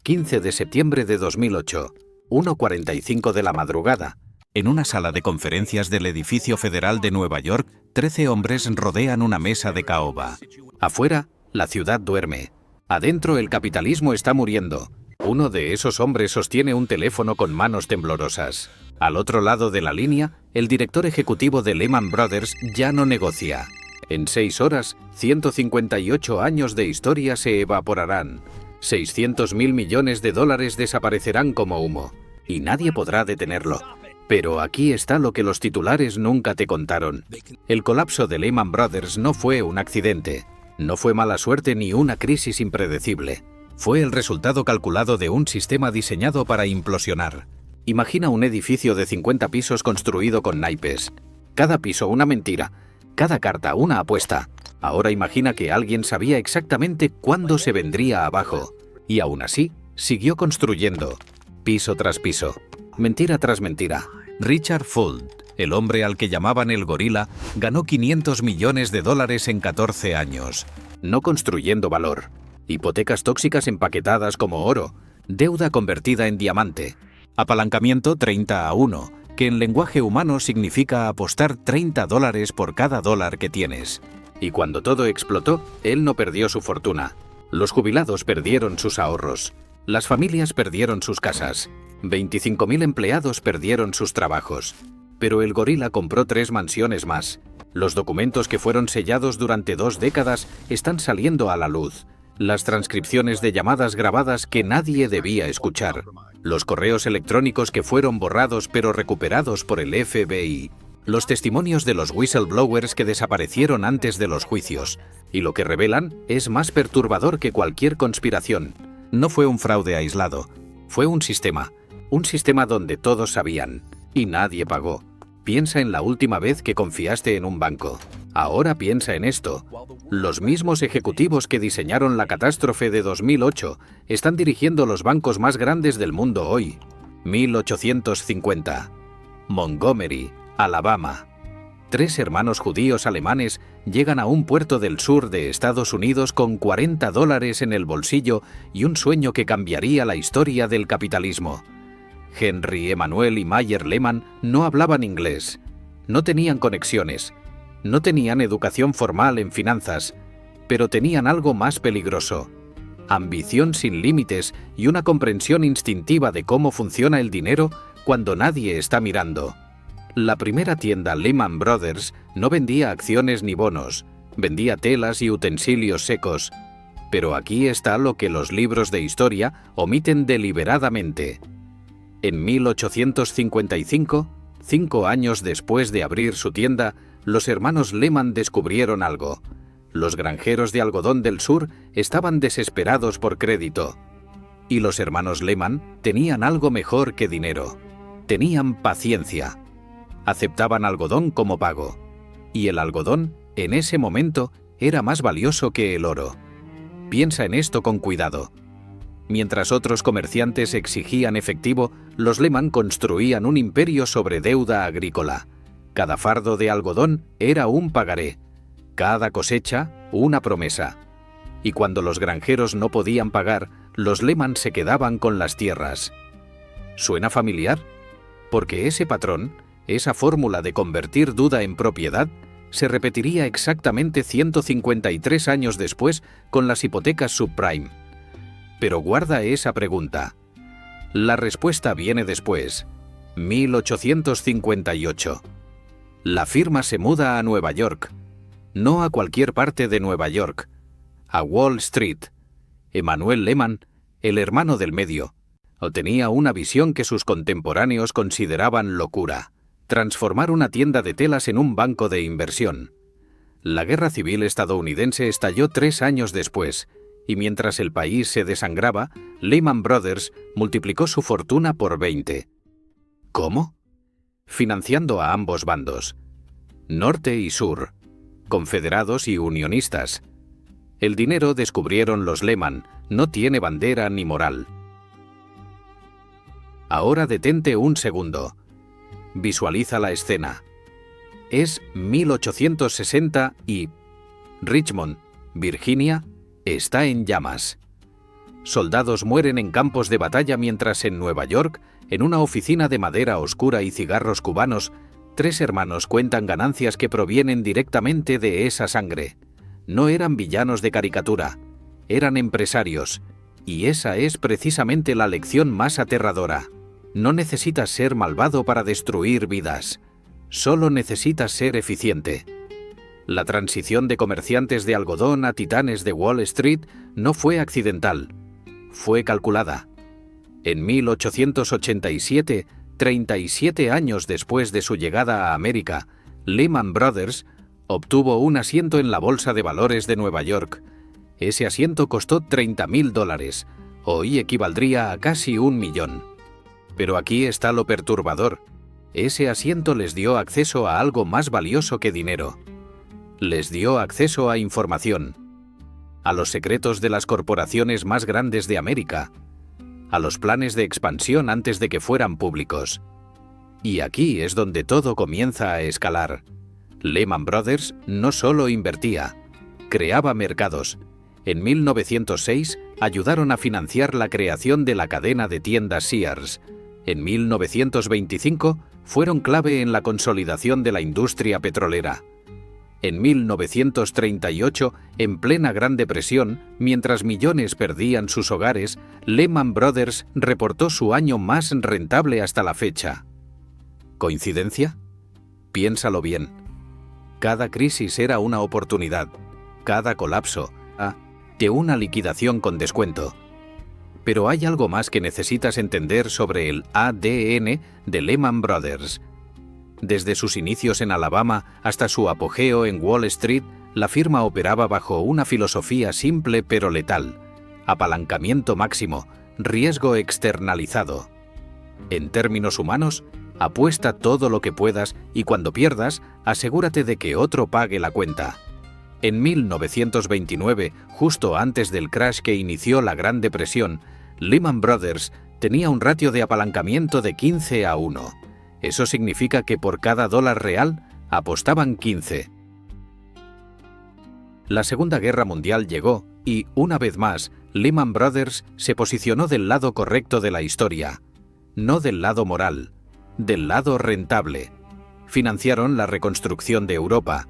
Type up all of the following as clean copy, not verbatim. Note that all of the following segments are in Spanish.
15 de septiembre de 2008, 1:45 de la madrugada. En una sala de conferencias del edificio federal de Nueva York, 13 hombres rodean una mesa de caoba. Afuera, la ciudad duerme. Adentro, el capitalismo está muriendo. Uno de esos hombres sostiene un teléfono con manos temblorosas. Al otro lado de la línea, el director ejecutivo de Lehman Brothers ya no negocia. En 6 horas, 158 años de historia se evaporarán. 600.000 millones de dólares desaparecerán como humo. Y nadie podrá detenerlo. Pero aquí está lo que los titulares nunca te contaron. El colapso de Lehman Brothers no fue un accidente. No fue mala suerte ni una crisis impredecible. Fue el resultado calculado de un sistema diseñado para implosionar. Imagina un edificio de 50 pisos construido con naipes. Cada piso una mentira. Cada carta una apuesta. Ahora imagina que alguien sabía exactamente cuándo se vendría abajo. Y aún así, siguió construyendo. Piso tras piso. Mentira tras mentira. Richard Fuld, el hombre al que llamaban el gorila, ganó 500 millones de dólares en 14 años. No construyendo valor. Hipotecas tóxicas empaquetadas como oro. Deuda convertida en diamante. Apalancamiento 30-1, que en lenguaje humano significa apostar $30 por cada dólar que tienes. Y cuando todo explotó, él no perdió su fortuna. Los jubilados perdieron sus ahorros. Las familias perdieron sus casas. 25.000 empleados perdieron sus trabajos. Pero el gorila compró 3 mansiones más. Los documentos que fueron sellados durante 2 décadas están saliendo a la luz. Las transcripciones de llamadas grabadas que nadie debía escuchar. Los correos electrónicos que fueron borrados pero recuperados por el FBI. Los testimonios de los whistleblowers que desaparecieron antes de los juicios. Y lo que revelan es más perturbador que cualquier conspiración. No fue un fraude aislado. Fue un sistema. Un sistema donde todos sabían. Y nadie pagó. Piensa en la última vez que confiaste en un banco. Ahora piensa en esto. Los mismos ejecutivos que diseñaron la catástrofe de 2008 están dirigiendo los bancos más grandes del mundo hoy. 1850. Montgomery, Alabama. 3 hermanos judíos alemanes llegan a un puerto del sur de Estados Unidos con $40 en el bolsillo y un sueño que cambiaría la historia del capitalismo. Henry, Emanuel y Mayer Lehman no hablaban inglés. No tenían conexiones. No tenían educación formal en finanzas, pero tenían algo más peligroso: ambición sin límites y una comprensión instintiva de cómo funciona el dinero cuando nadie está mirando. La primera tienda Lehman Brothers no vendía acciones ni bonos, vendía telas y utensilios secos. Pero aquí está lo que los libros de historia omiten deliberadamente. En 1855, 5 años después de abrir su tienda, los hermanos Lehman descubrieron algo. Los granjeros de algodón del sur estaban desesperados por crédito. Y los hermanos Lehman tenían algo mejor que dinero. Tenían paciencia. Aceptaban algodón como pago. Y el algodón, en ese momento, era más valioso que el oro. Piensa en esto con cuidado. Mientras otros comerciantes exigían efectivo, los Lehman construían un imperio sobre deuda agrícola. Cada fardo de algodón era un pagaré. Cada cosecha, una promesa. Y cuando los granjeros no podían pagar, los Lehman se quedaban con las tierras. ¿Suena familiar? Porque ese patrón, esa fórmula de convertir duda en propiedad, se repetiría exactamente 153 años después con las hipotecas subprime. Pero guarda esa pregunta. La respuesta viene después. 1858. La firma se muda a Nueva York. No a cualquier parte de Nueva York. A Wall Street. Emanuel Lehman, el hermano del medio, tenía una visión que sus contemporáneos consideraban locura: transformar una tienda de telas en un banco de inversión. La Guerra Civil estadounidense estalló 3 años después, y mientras el país se desangraba, Lehman Brothers multiplicó su fortuna por 20. ¿Cómo? Financiando a ambos bandos, norte y sur, confederados y unionistas. El dinero, descubrieron los Lehman, no tiene bandera ni moral. Ahora detente un segundo. Visualiza la escena. Es 1860 y Richmond, Virginia, está en llamas. Soldados mueren en campos de batalla mientras en Nueva York, en una oficina de madera oscura y cigarros cubanos, 3 hermanos cuentan ganancias que provienen directamente de esa sangre. No eran villanos de caricatura, eran empresarios. Y esa es precisamente la lección más aterradora. No necesitas ser malvado para destruir vidas. Solo necesitas ser eficiente. La transición de comerciantes de algodón a titanes de Wall Street no fue accidental. Fue calculada. En 1887, 37 años después de su llegada a América, Lehman Brothers obtuvo un asiento en la Bolsa de Valores de Nueva York. Ese asiento costó $30.000. Hoy equivaldría a casi 1 millón. Pero aquí está lo perturbador. Ese asiento les dio acceso a algo más valioso que dinero. Les dio acceso a información, a los secretos de las corporaciones más grandes de América, a los planes de expansión antes de que fueran públicos. Y aquí es donde todo comienza a escalar. Lehman Brothers no solo invertía, creaba mercados. En 1906 ayudaron a financiar la creación de la cadena de tiendas Sears. En 1925 fueron clave en la consolidación de la industria petrolera. En 1938, en plena Gran Depresión, mientras millones perdían sus hogares, Lehman Brothers reportó su año más rentable hasta la fecha. ¿Coincidencia? Piénsalo bien. Cada crisis era una oportunidad, cada colapso, de una liquidación con descuento. Pero hay algo más que necesitas entender sobre el ADN de Lehman Brothers. Desde sus inicios en Alabama hasta su apogeo en Wall Street, la firma operaba bajo una filosofía simple pero letal: apalancamiento máximo, riesgo externalizado. En términos humanos, apuesta todo lo que puedas y cuando pierdas, asegúrate de que otro pague la cuenta. En 1929, justo antes del crash que inició la Gran Depresión, Lehman Brothers tenía un ratio de apalancamiento de 15:1. Eso significa que por cada $1 real apostaban 15. La Segunda Guerra Mundial llegó y, una vez más, Lehman Brothers se posicionó del lado correcto de la historia. No del lado moral, del lado rentable. Financiaron la reconstrucción de Europa.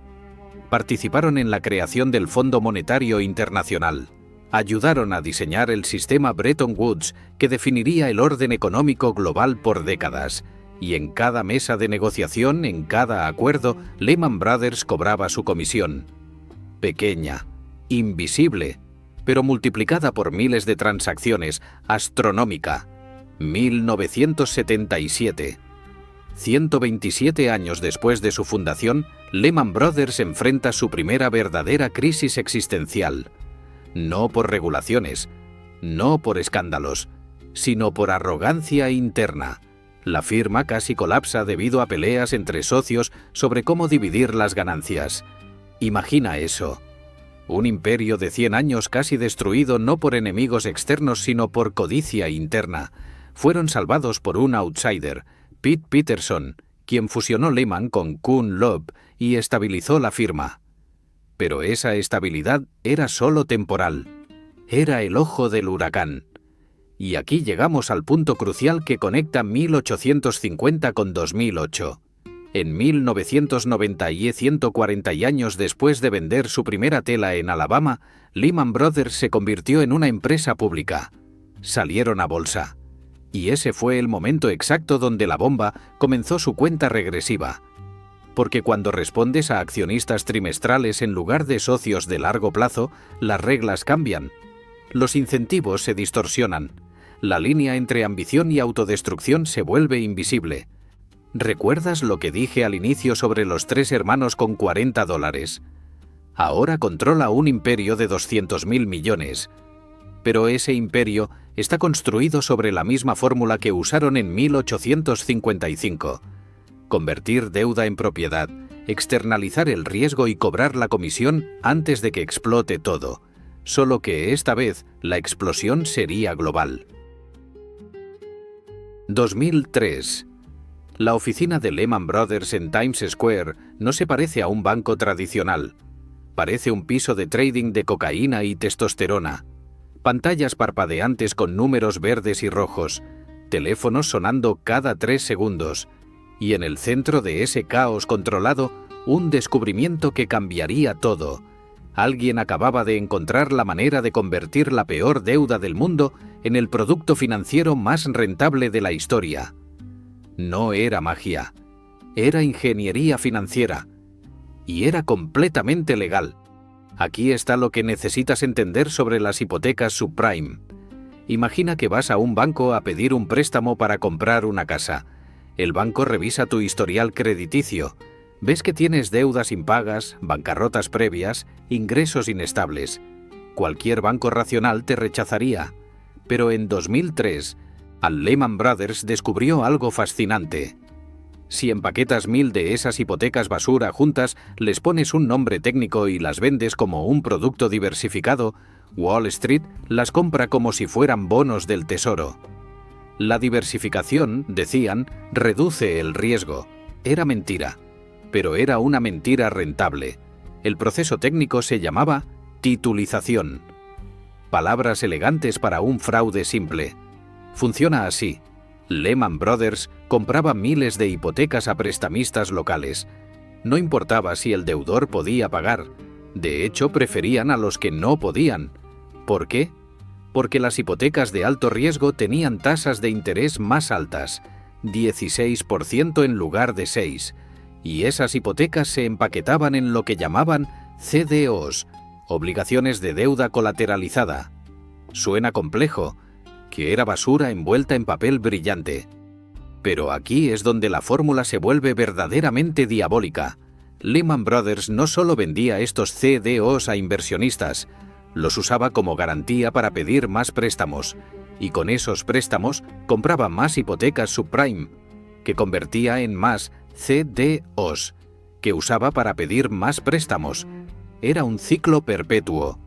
Participaron en la creación del Fondo Monetario Internacional. Ayudaron a diseñar el sistema Bretton Woods que definiría el orden económico global por décadas. Y en cada mesa de negociación, en cada acuerdo, Lehman Brothers cobraba su comisión. Pequeña, invisible, pero multiplicada por miles de transacciones, astronómica. 1977. 127 años después de su fundación, Lehman Brothers enfrenta su primera verdadera crisis existencial. No por regulaciones, no por escándalos, sino por arrogancia interna. La firma casi colapsa debido a peleas entre socios sobre cómo dividir las ganancias. Imagina eso. Un imperio de 100 años casi destruido no por enemigos externos sino por codicia interna. Fueron salvados por un outsider, Pete Peterson, quien fusionó Lehman con Kuhn Loeb y estabilizó la firma. Pero esa estabilidad era solo temporal. Era el ojo del huracán. Y aquí llegamos al punto crucial que conecta 1850 con 2008. En 1990 y 140 años después de vender su primera tela en Alabama, Lehman Brothers se convirtió en una empresa pública. Salieron a bolsa. Y ese fue el momento exacto donde la bomba comenzó su cuenta regresiva. Porque cuando respondes a accionistas trimestrales en lugar de socios de largo plazo, las reglas cambian. Los incentivos se distorsionan. La línea entre ambición y autodestrucción se vuelve invisible. ¿Recuerdas lo que dije al inicio sobre los 3 hermanos con $40? Ahora controla un imperio de 200.000 millones. Pero ese imperio está construido sobre la misma fórmula que usaron en 1855. Convertir deuda en propiedad, externalizar el riesgo y cobrar la comisión antes de que explote todo. Solo que esta vez la explosión sería global. 2003. La oficina de Lehman Brothers en Times Square no se parece a un banco tradicional. Parece un piso de trading de cocaína y testosterona. pantallas parpadeantes con números verdes y rojos, teléfonos sonando cada 3 segundos, y en el centro de ese caos controlado, un descubrimiento que cambiaría todo. Alguien acababa de encontrar la manera de convertir la peor deuda del mundo en el producto financiero más rentable de la historia. No era magia, era ingeniería financiera, y era completamente legal. Aquí está lo que necesitas entender sobre las hipotecas subprime. Imagina que vas a un banco a pedir un préstamo para comprar una casa. El banco revisa tu historial crediticio. Ves que tienes deudas impagas, bancarrotas previas, ingresos inestables. Cualquier banco racional te rechazaría. Pero en 2003, al Lehman Brothers descubrió algo fascinante. Si empaquetas 1000 de esas hipotecas basura juntas, les pones un nombre técnico y las vendes como un producto diversificado, Wall Street las compra como si fueran bonos del tesoro. La diversificación, decían, reduce el riesgo. Era mentira. Pero era una mentira rentable. El proceso técnico se llamaba titulización. Palabras elegantes para un fraude simple. Funciona así. Lehman Brothers compraba miles de hipotecas a prestamistas locales. No importaba si el deudor podía pagar. De hecho, preferían a los que no podían. ¿Por qué? Porque las hipotecas de alto riesgo tenían tasas de interés más altas, 16% en lugar de 6%. Y esas hipotecas se empaquetaban en lo que llamaban CDOs, obligaciones de deuda colateralizada. Suena complejo, que era basura envuelta en papel brillante. Pero aquí es donde la fórmula se vuelve verdaderamente diabólica. Lehman Brothers no solo vendía estos CDOs a inversionistas, los usaba como garantía para pedir más préstamos, y con esos préstamos compraba más hipotecas subprime, que convertía en más CDOs, que usaba para pedir más préstamos. Era un ciclo perpetuo,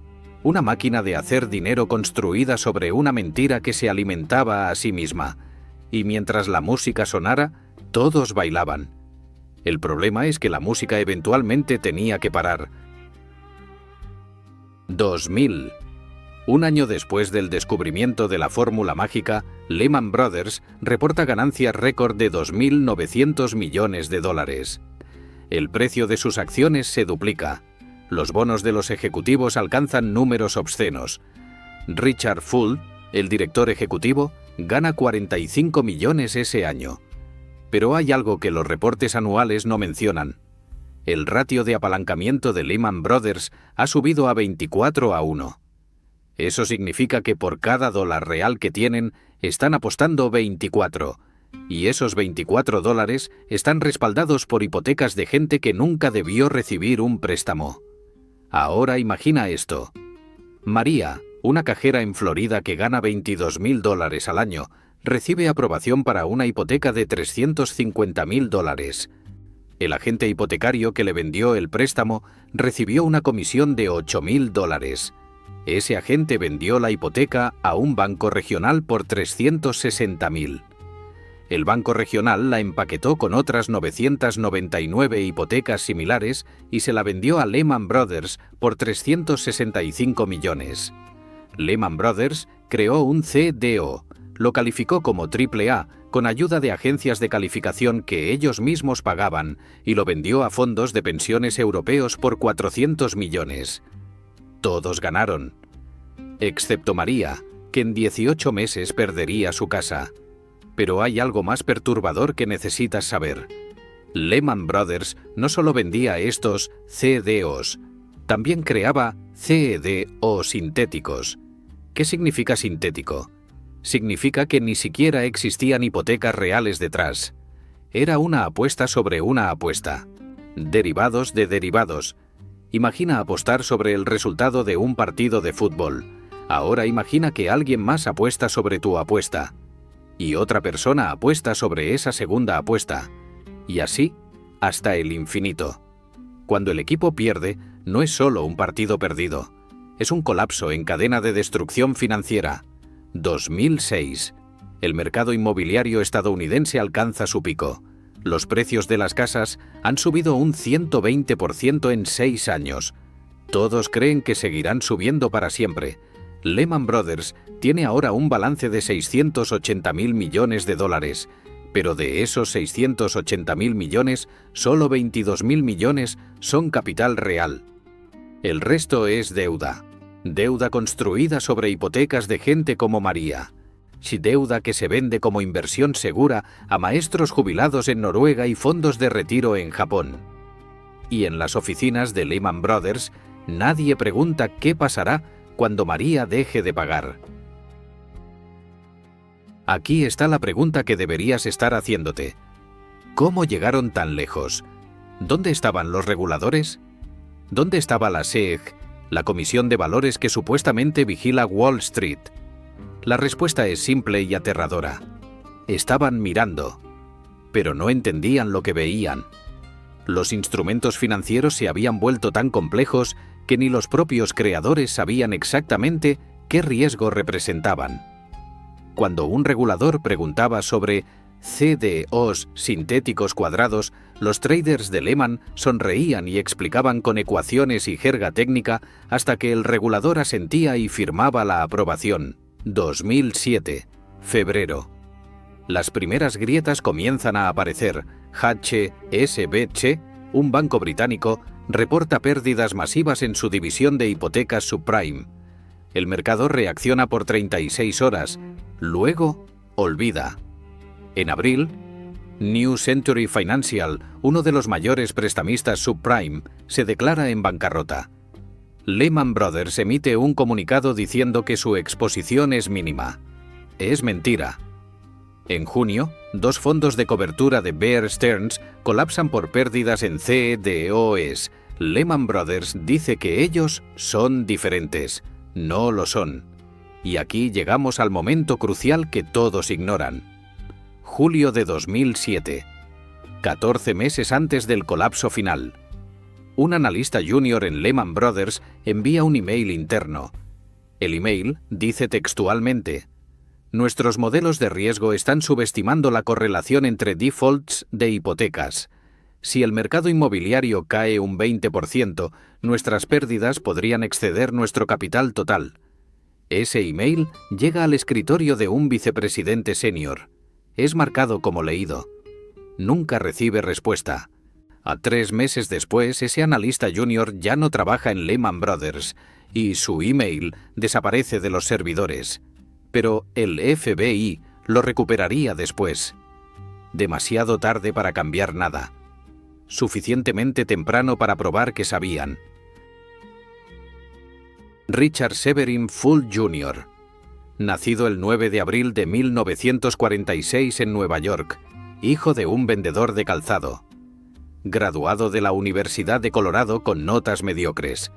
una máquina de hacer dinero construida sobre una mentira que se alimentaba a sí misma, y mientras la música sonara, todos bailaban. El problema es que la música eventualmente tenía que parar. 2000. Un año después del descubrimiento de la fórmula mágica, Lehman Brothers reporta ganancias récord de 2.900 millones de dólares. El precio de sus acciones se duplica. Los bonos de los ejecutivos alcanzan números obscenos. Richard Full, el director ejecutivo, gana 45 millones ese año. Pero hay algo que los reportes anuales no mencionan. El ratio de apalancamiento de Lehman Brothers ha subido a 24:1. Eso significa que por cada dólar real que tienen, están apostando 24. Y esos 24 dólares están respaldados por hipotecas de gente que nunca debió recibir un préstamo. Ahora imagina esto. María, una cajera en Florida que gana $22.000 al año, recibe aprobación para una hipoteca de $350.000. El agente hipotecario que le vendió el préstamo recibió una comisión de $8.000. Ese agente vendió la hipoteca a un banco regional por $360.000. El banco regional la empaquetó con otras 999 hipotecas similares y se la vendió a Lehman Brothers por 365 millones. Lehman Brothers creó un CDO, lo calificó como AAA con ayuda de agencias de calificación que ellos mismos pagaban y lo vendió a fondos de pensiones europeos por 400 millones. Todos ganaron, excepto María, que en 18 meses perdería su casa. Pero hay algo más perturbador que necesitas saber. Lehman Brothers no solo vendía estos CDOs, también creaba CDO sintéticos. ¿Qué significa sintético? Significa que ni siquiera existían hipotecas reales detrás. Era una apuesta sobre una apuesta. Derivados de derivados. Imagina apostar sobre el resultado de un partido de fútbol. Ahora imagina que alguien más apuesta sobre tu apuesta. Y otra persona apuesta sobre esa segunda apuesta. Y así, hasta el infinito. Cuando el equipo pierde, no es solo un partido perdido. Es un colapso en cadena de destrucción financiera. 2006. El mercado inmobiliario estadounidense alcanza su pico. Los precios de las casas han subido un 120% en 6 años. Todos creen que seguirán subiendo para siempre. Lehman Brothers tiene ahora un balance de 680.000 millones de dólares, pero de esos 680.000 millones, solo 22.000 millones son capital real. El resto es deuda. Deuda construida sobre hipotecas de gente como María. Deuda que se vende como inversión segura a maestros jubilados en Noruega y fondos de retiro en Japón. Y en las oficinas de Lehman Brothers, nadie pregunta qué pasará cuando María deje de pagar. Aquí está la pregunta que deberías estar haciéndote. ¿Cómo llegaron tan lejos? ¿Dónde estaban los reguladores? ¿Dónde estaba la SEC, la Comisión de Valores que supuestamente vigila Wall Street? La respuesta es simple y aterradora. Estaban mirando, pero no entendían lo que veían. Los instrumentos financieros se habían vuelto tan complejos que ni los propios creadores sabían exactamente qué riesgo representaban. Cuando un regulador preguntaba sobre CDOs sintéticos cuadrados, los traders de Lehman sonreían y explicaban con ecuaciones y jerga técnica hasta que el regulador asentía y firmaba la aprobación. 2007, febrero. Las primeras grietas comienzan a aparecer. HSBC, un banco británico, reporta pérdidas masivas en su división de hipotecas subprime. El mercado reacciona por 36 horas, luego olvida. En abril, New Century Financial, uno de los mayores prestamistas subprime, se declara en bancarrota. Lehman Brothers emite un comunicado diciendo que su exposición es mínima. Es mentira. En junio, dos fondos de cobertura de Bear Stearns colapsan por pérdidas en CDOs. Lehman Brothers dice que ellos son diferentes. No lo son. Y aquí llegamos al momento crucial que todos ignoran. Julio de 2007. 14 meses antes del colapso final. Un analista junior en Lehman Brothers envía un email interno. El email dice textualmente: nuestros modelos de riesgo están subestimando la correlación entre defaults de hipotecas. Si el mercado inmobiliario cae un 20%, nuestras pérdidas podrían exceder nuestro capital total. Ese email llega al escritorio de un vicepresidente senior. Es marcado como leído. Nunca recibe respuesta. A 3 meses después, ese analista junior ya no trabaja en Lehman Brothers y su email desaparece de los servidores. Pero el FBI lo recuperaría después. Demasiado tarde para cambiar nada. Suficientemente temprano para probar que sabían. Richard Severin Fuld Jr., nacido el 9 de abril de 1946 en Nueva York, hijo de un vendedor de calzado. Graduado de la Universidad de Colorado con notas mediocres.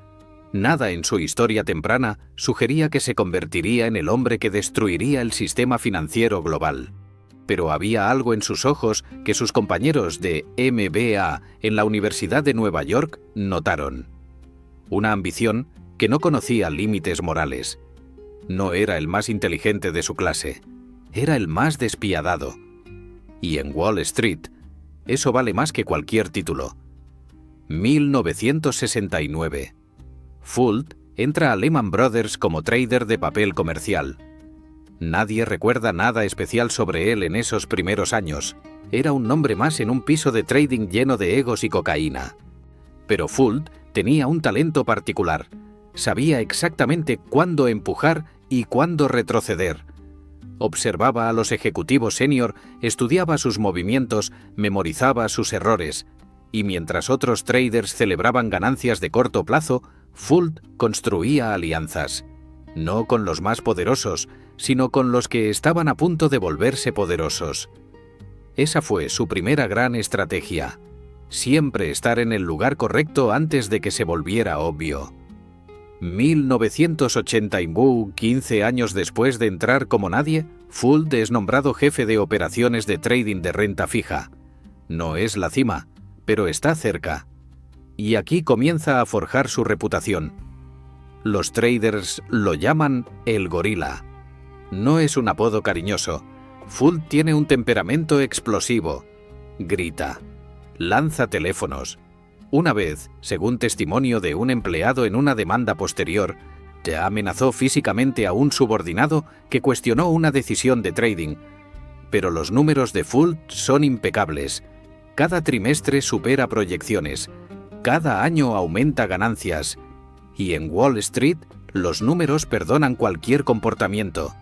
Nada en su historia temprana sugería que se convertiría en el hombre que destruiría el sistema financiero global. Pero había algo en sus ojos que sus compañeros de MBA en la Universidad de Nueva York notaron. Una ambición que no conocía límites morales. No era el más inteligente de su clase, era el más despiadado. Y en Wall Street, eso vale más que cualquier título. 1969. Fuld entra a Lehman Brothers como trader de papel comercial. Nadie recuerda nada especial sobre él en esos primeros años. Era un nombre más en un piso de trading lleno de egos y cocaína. Pero Fuld tenía un talento particular. Sabía exactamente cuándo empujar y cuándo retroceder. Observaba a los ejecutivos senior, estudiaba sus movimientos, memorizaba sus errores. Y mientras otros traders celebraban ganancias de corto plazo, Fuld construía alianzas. No con los más poderosos, sino con los que estaban a punto de volverse poderosos. Esa fue su primera gran estrategia. Siempre estar en el lugar correcto antes de que se volviera obvio. 1981, 15 años después de entrar como nadie, Fuld es nombrado jefe de operaciones de trading de renta fija. No es la cima, pero está cerca. Y aquí comienza a forjar su reputación. Los traders lo llaman el gorila. No es un apodo cariñoso. Fuld tiene un temperamento explosivo. Grita. Lanza teléfonos. Una vez, según testimonio de un empleado en una demanda posterior, amenazó físicamente a un subordinado que cuestionó una decisión de trading. Pero los números de Fuld son impecables. Cada trimestre supera proyecciones. Cada año aumenta ganancias. Y en Wall Street, los números perdonan cualquier comportamiento.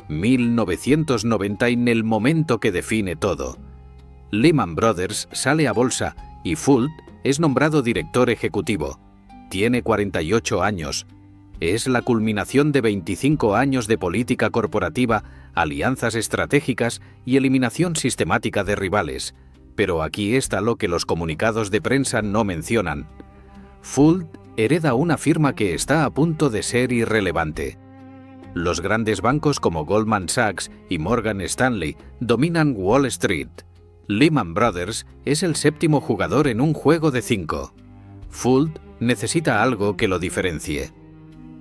1990 en el momento que define todo. Lehman Brothers sale a bolsa y Fuld es nombrado director ejecutivo. Tiene 48 años. Es la culminación de 25 años de política corporativa, alianzas estratégicas y eliminación sistemática de rivales. Pero aquí está lo que los comunicados de prensa no mencionan. Fuld hereda una firma que está a punto de ser irrelevante. Los grandes bancos como Goldman Sachs y Morgan Stanley dominan Wall Street. Lehman Brothers es el séptimo jugador en un juego de 5. Fuld necesita algo que lo diferencie.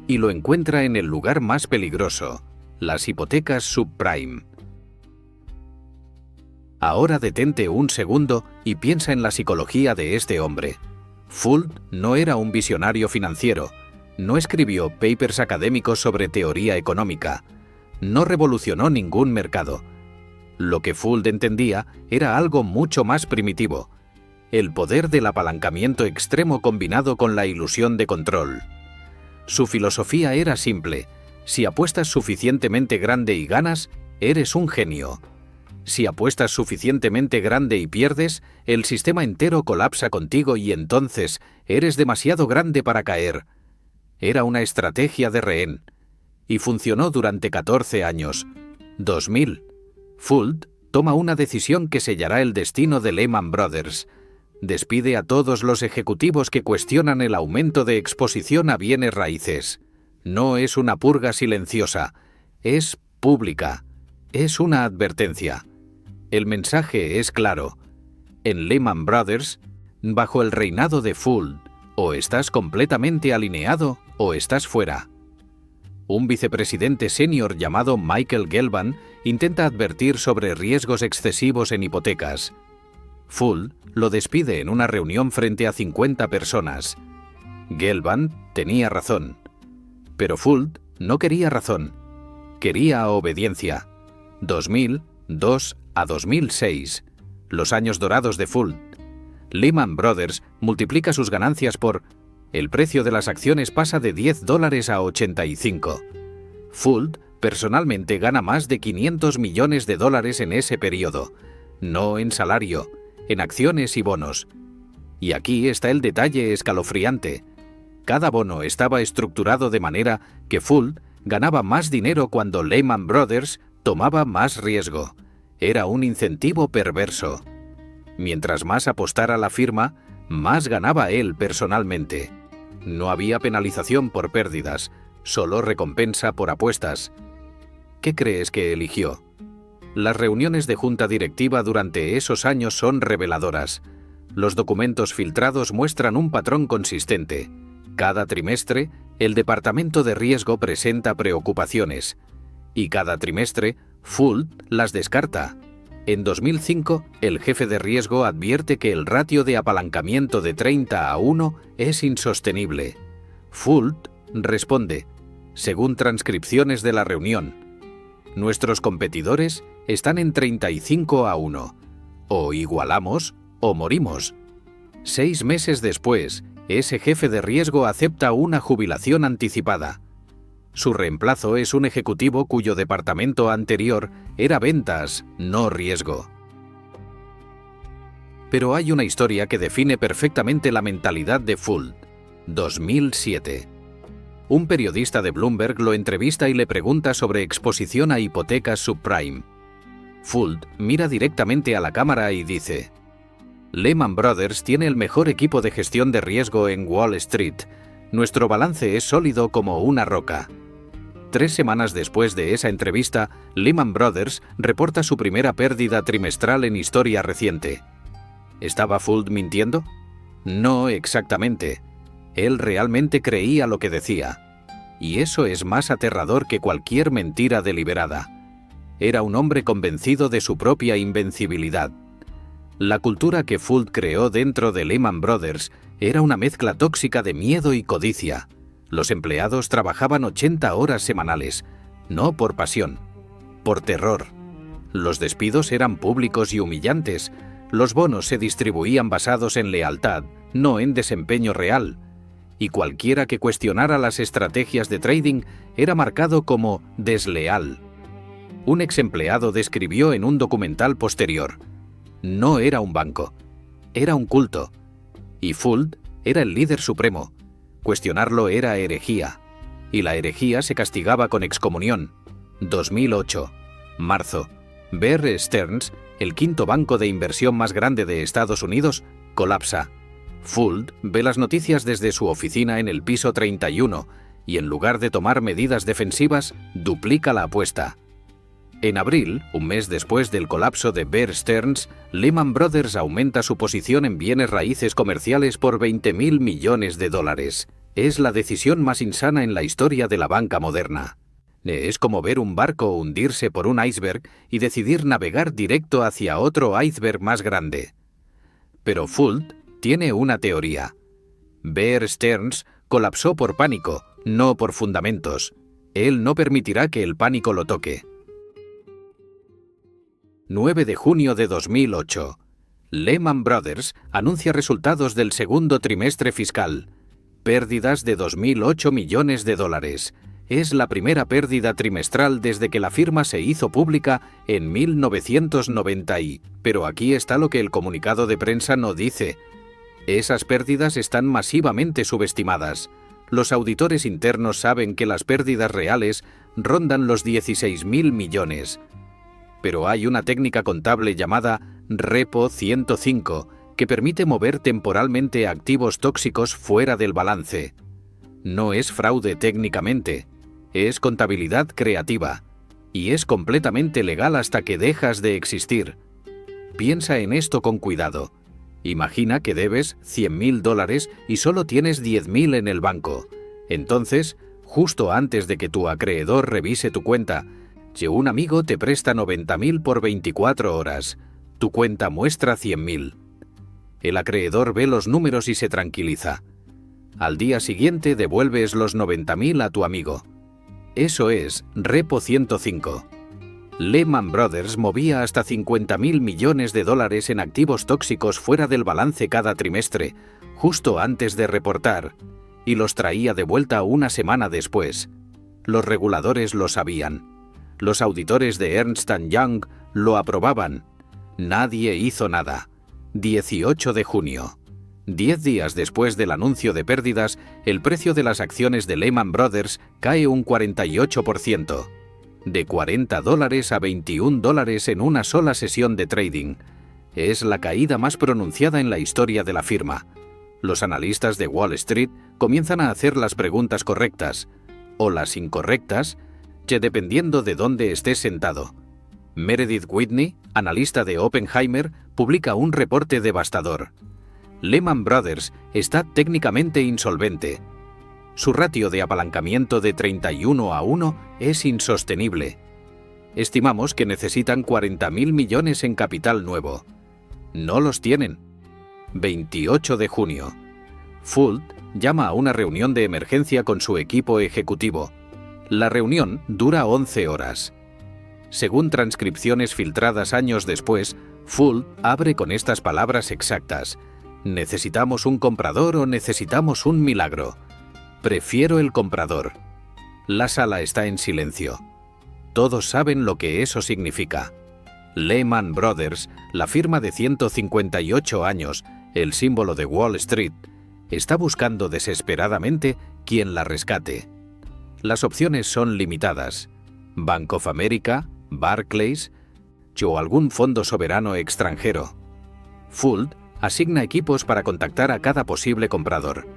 Y lo encuentra en el lugar más peligroso, las hipotecas subprime. Ahora detente un segundo y piensa en la psicología de este hombre. Fuld no era un visionario financiero, no escribió papers académicos sobre teoría económica, no revolucionó ningún mercado. Lo que Fuld entendía era algo mucho más primitivo, el poder del apalancamiento extremo combinado con la ilusión de control. Su filosofía era simple: si apuestas suficientemente grande y ganas, eres un genio. Si apuestas suficientemente grande y pierdes, el sistema entero colapsa contigo y entonces eres demasiado grande para caer. Era una estrategia de rehén. Y funcionó durante 14 años. 2000. Fuld toma una decisión que sellará el destino de Lehman Brothers. Despide a todos los ejecutivos que cuestionan el aumento de exposición a bienes raíces. No es una purga silenciosa, es pública. Es una advertencia. El mensaje es claro. En Lehman Brothers, bajo el reinado de Fuld, o estás completamente alineado o estás fuera. Un vicepresidente senior llamado Michael Gelban intenta advertir sobre riesgos excesivos en hipotecas. Fuld lo despide en una reunión frente a 50 personas. Gelban tenía razón. Pero Fuld no quería razón. Quería obediencia. 2002 a 2006. Los años dorados de Fuld. Lehman Brothers multiplica sus ganancias por... El precio de las acciones pasa de $10 a 85. Fuld personalmente gana más de $500 millones en ese periodo. No en salario, en acciones y bonos. Y aquí está el detalle escalofriante. Cada bono estaba estructurado de manera que Fuld ganaba más dinero cuando Lehman Brothers tomaba más riesgo. Era un incentivo perverso. Mientras más apostara la firma, más ganaba él personalmente. No había penalización por pérdidas, solo recompensa por apuestas. ¿Qué crees que eligió? Las reuniones de junta directiva durante esos años son reveladoras. Los documentos filtrados muestran un patrón consistente. Cada trimestre, el departamento de riesgo presenta preocupaciones. Y cada trimestre, Fuld las descarta. En 2005, el jefe de riesgo advierte que el ratio de apalancamiento de 30-1 es insostenible. Fuld responde, según transcripciones de la reunión: nuestros competidores están en 35-1. O igualamos o morimos. 6 meses después, ese jefe de riesgo acepta una jubilación anticipada. Su reemplazo es un ejecutivo cuyo departamento anterior era ventas, no riesgo. Pero hay una historia que define perfectamente la mentalidad de Fuld. 2007. Un periodista de Bloomberg lo entrevista y le pregunta sobre exposición a hipotecas subprime. Fuld mira directamente a la cámara y dice: Lehman Brothers tiene el mejor equipo de gestión de riesgo en Wall Street. Nuestro balance es sólido como una roca. 3 semanas después de esa entrevista, Lehman Brothers reporta su primera pérdida trimestral en historia reciente. ¿Estaba Fuld mintiendo? No exactamente. Él realmente creía lo que decía. Y eso es más aterrador que cualquier mentira deliberada. Era un hombre convencido de su propia invencibilidad. La cultura que Fuld creó dentro de Lehman Brothers era una mezcla tóxica de miedo y codicia. Los empleados trabajaban 80 horas semanales, no por pasión, por terror. Los despidos eran públicos y humillantes. Los bonos se distribuían basados en lealtad, no en desempeño real. Y cualquiera que cuestionara las estrategias de trading era marcado como desleal. Un ex empleado describió en un documental posterior: no era un banco, era un culto. Y Fuld era el líder supremo. Cuestionarlo era herejía. Y la herejía se castigaba con excomunión. 2008. Marzo. Bear Stearns, el quinto banco de inversión más grande de Estados Unidos, colapsa. Fuld ve las noticias desde su oficina en el piso 31 y en lugar de tomar medidas defensivas, duplica la apuesta. En abril, un mes después del colapso de Bear Stearns, Lehman Brothers aumenta su posición en bienes raíces comerciales por $20.000 millones. Es la decisión más insana en la historia de la banca moderna. Es como ver un barco hundirse por un iceberg y decidir navegar directo hacia otro iceberg más grande. Pero Fuld tiene una teoría. Bear Stearns colapsó por pánico, no por fundamentos. Él no permitirá que el pánico lo toque. 9 de junio de 2008. Lehman Brothers anuncia resultados del segundo trimestre fiscal. Pérdidas de $2.008 millones. Es la primera pérdida trimestral desde que la firma se hizo pública en 1990 Pero aquí está lo que el comunicado de prensa no dice. Esas pérdidas están masivamente subestimadas. Los auditores internos saben que las pérdidas reales rondan los 16.000 millones. Pero hay una técnica contable llamada Repo 105 que permite mover temporalmente activos tóxicos fuera del balance. No es fraude técnicamente, es contabilidad creativa, y es completamente legal hasta que dejas de existir. Piensa en esto con cuidado. Imagina que debes $100.000 y solo tienes 10.000 en el banco. Entonces, justo antes de que tu acreedor revise tu cuenta, si un amigo te presta 90.000 por 24 horas, tu cuenta muestra 100.000. El acreedor ve los números y se tranquiliza. Al día siguiente devuelves los 90.000 a tu amigo. Eso es Repo 105. Lehman Brothers movía hasta $50.000 millones en activos tóxicos fuera del balance cada trimestre, justo antes de reportar, y los traía de vuelta una semana después. Los reguladores lo sabían. Los auditores de Ernst & Young lo aprobaban. Nadie hizo nada. 18 de junio. 10 días después del anuncio de pérdidas, el precio de las acciones de Lehman Brothers cae un 48%. De $40 a $21 en una sola sesión de trading. Es la caída más pronunciada en la historia de la firma. Los analistas de Wall Street comienzan a hacer las preguntas correctas, o las incorrectas, dependiendo de dónde estés sentado. Meredith Whitney, analista de Oppenheimer, publica un reporte devastador. Lehman Brothers está técnicamente insolvente. Su ratio de apalancamiento de 31:1 es insostenible. Estimamos que necesitan $40.000 millones en capital nuevo. No los tienen. 28 de junio. Fuld llama a una reunión de emergencia con su equipo ejecutivo. La reunión dura 11 horas. Según transcripciones filtradas años después, Fuld abre con estas palabras exactas: ¿necesitamos un comprador o necesitamos un milagro? Prefiero el comprador. La sala está en silencio. Todos saben lo que eso significa. Lehman Brothers, la firma de 158 años, el símbolo de Wall Street, está buscando desesperadamente quien la rescate. Las opciones son limitadas. Bank of America, Barclays o algún fondo soberano extranjero. Fuld asigna equipos para contactar a cada posible comprador.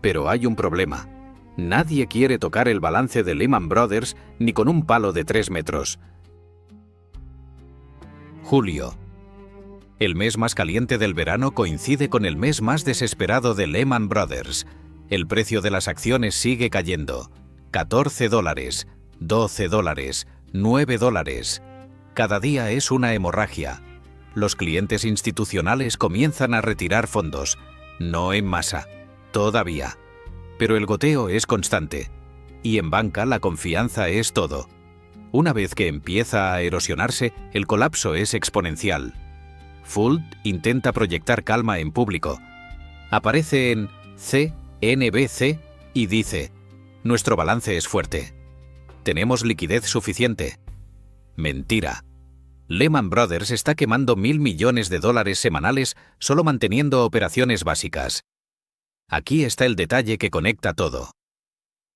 Pero hay un problema. Nadie quiere tocar el balance de Lehman Brothers ni con un palo de 3 metros. Julio. El mes más caliente del verano coincide con el mes más desesperado de Lehman Brothers. El precio de las acciones sigue cayendo. $14, $12, $9. Cada día es una hemorragia. Los clientes institucionales comienzan a retirar fondos. No en masa. Todavía. pero el goteo es constante. Y en banca la confianza es todo. Una vez que empieza a erosionarse, el colapso es exponencial. Fuld intenta proyectar calma en público. Aparece en CNBC y dice: nuestro balance es fuerte. Tenemos liquidez suficiente. Mentira. Lehman Brothers está quemando $1.000 millones semanales solo manteniendo operaciones básicas. Aquí está el detalle que conecta todo.